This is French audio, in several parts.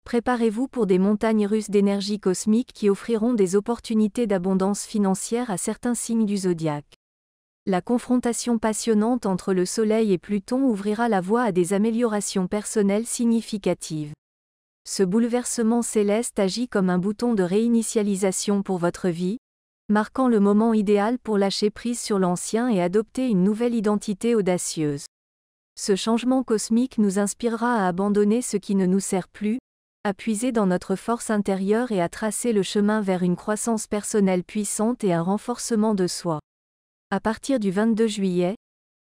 Préparez-vous pour des montagnes russes d'énergie cosmique qui offriront des opportunités d'abondance financière à certains signes du zodiaque. La confrontation passionnante entre le Soleil et Pluton ouvrira la voie à des améliorations personnelles significatives. Ce bouleversement céleste agit comme un bouton de réinitialisation pour votre vie, marquant le moment idéal pour lâcher prise sur l'ancien et adopter une nouvelle identité audacieuse. Ce changement cosmique nous inspirera à abandonner ce qui ne nous sert plus, à puiser dans notre force intérieure et à tracer le chemin vers une croissance personnelle puissante et un renforcement de soi. À partir du 22 juillet,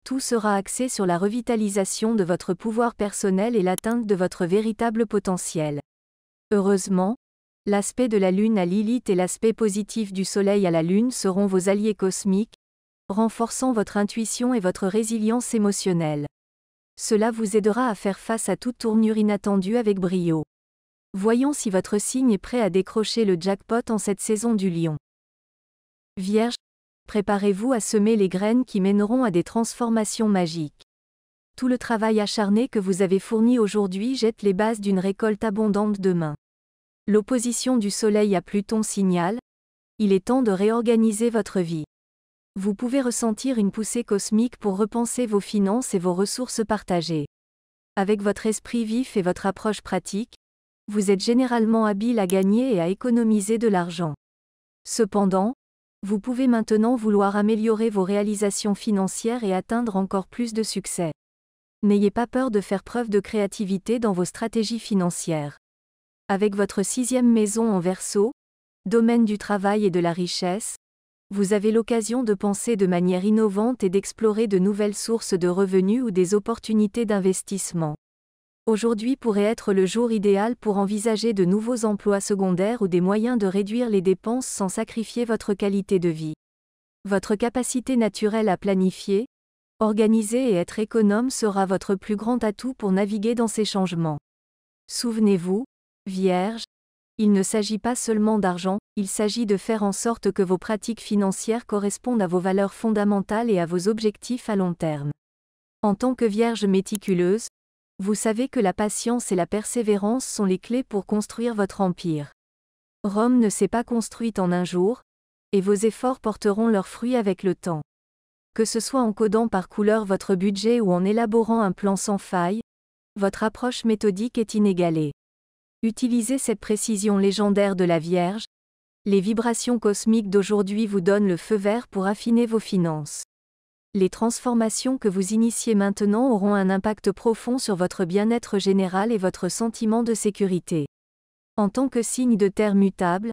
tout sera axé sur la revitalisation de votre pouvoir personnel et l'atteinte de votre véritable potentiel. Heureusement, l'aspect de la Lune à Lilith et l'aspect positif du Soleil à la Lune seront vos alliés cosmiques, renforçant votre intuition et votre résilience émotionnelle. Cela vous aidera à faire face à toute tournure inattendue avec brio. Voyons si votre signe est prêt à décrocher le jackpot en cette saison du Lion. Vierge, préparez-vous à semer les graines qui mèneront à des transformations magiques. Tout le travail acharné que vous avez fourni aujourd'hui jette les bases d'une récolte abondante demain. L'opposition du Soleil à Pluton signale, il est temps de réorganiser votre vie. Vous pouvez ressentir une poussée cosmique pour repenser vos finances et vos ressources partagées. Avec votre esprit vif et votre approche pratique, vous êtes généralement habile à gagner et à économiser de l'argent. Cependant, vous pouvez maintenant vouloir améliorer vos réalisations financières et atteindre encore plus de succès. N'ayez pas peur de faire preuve de créativité dans vos stratégies financières. Avec votre 6e maison en Verseau, domaine du travail et de la richesse, vous avez l'occasion de penser de manière innovante et d'explorer de nouvelles sources de revenus ou des opportunités d'investissement. Aujourd'hui pourrait être le jour idéal pour envisager de nouveaux emplois secondaires ou des moyens de réduire les dépenses sans sacrifier votre qualité de vie. Votre capacité naturelle à planifier, organiser et être économe sera votre plus grand atout pour naviguer dans ces changements. Souvenez-vous, Vierge, il ne s'agit pas seulement d'argent, il s'agit de faire en sorte que vos pratiques financières correspondent à vos valeurs fondamentales et à vos objectifs à long terme. En tant que Vierge méticuleuse, vous savez que la patience et la persévérance sont les clés pour construire votre empire. Rome ne s'est pas construite en un jour, et vos efforts porteront leurs fruits avec le temps. Que ce soit en codant par couleur votre budget ou en élaborant un plan sans faille, votre approche méthodique est inégalée. Utilisez cette précision légendaire de la Vierge. Les vibrations cosmiques d'aujourd'hui vous donnent le feu vert pour affiner vos finances. Les transformations que vous initiez maintenant auront un impact profond sur votre bien-être général et votre sentiment de sécurité. En tant que signe de terre mutable,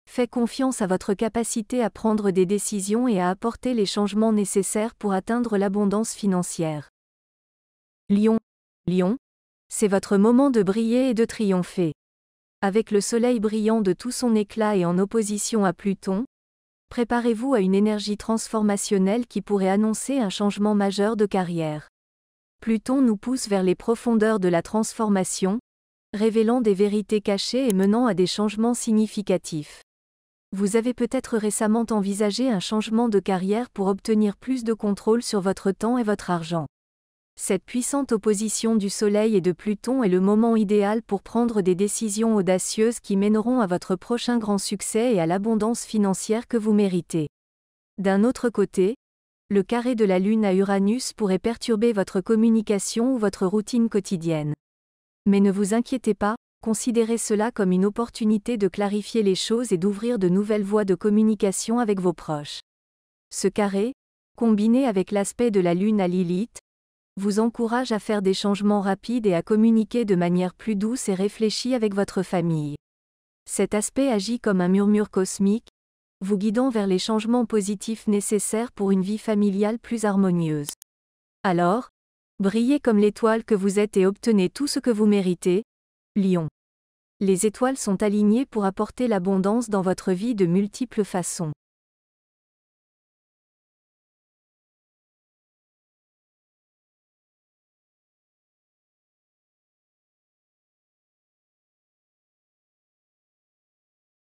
faites confiance à votre capacité à prendre des décisions et à apporter les changements nécessaires pour atteindre l'abondance financière. Lion, c'est votre moment de briller et de triompher. Avec le soleil brillant de tout son éclat et en opposition à Pluton, préparez-vous à une énergie transformationnelle qui pourrait annoncer un changement majeur de carrière. Pluton nous pousse vers les profondeurs de la transformation, révélant des vérités cachées et menant à des changements significatifs. Vous avez peut-être récemment envisagé un changement de carrière pour obtenir plus de contrôle sur votre temps et votre argent. Cette puissante opposition du Soleil et de Pluton est le moment idéal pour prendre des décisions audacieuses qui mèneront à votre prochain grand succès et à l'abondance financière que vous méritez. D'un autre côté, le carré de la Lune à Uranus pourrait perturber votre communication ou votre routine quotidienne. Mais ne vous inquiétez pas, considérez cela comme une opportunité de clarifier les choses et d'ouvrir de nouvelles voies de communication avec vos proches. Ce carré, combiné avec l'aspect de la Lune à Lilith, vous encourage à faire des changements rapides et à communiquer de manière plus douce et réfléchie avec votre famille. Cet aspect agit comme un murmure cosmique, vous guidant vers les changements positifs nécessaires pour une vie familiale plus harmonieuse. Alors, brillez comme l'étoile que vous êtes et obtenez tout ce que vous méritez, Lion. Les étoiles sont alignées pour apporter l'abondance dans votre vie de multiples façons.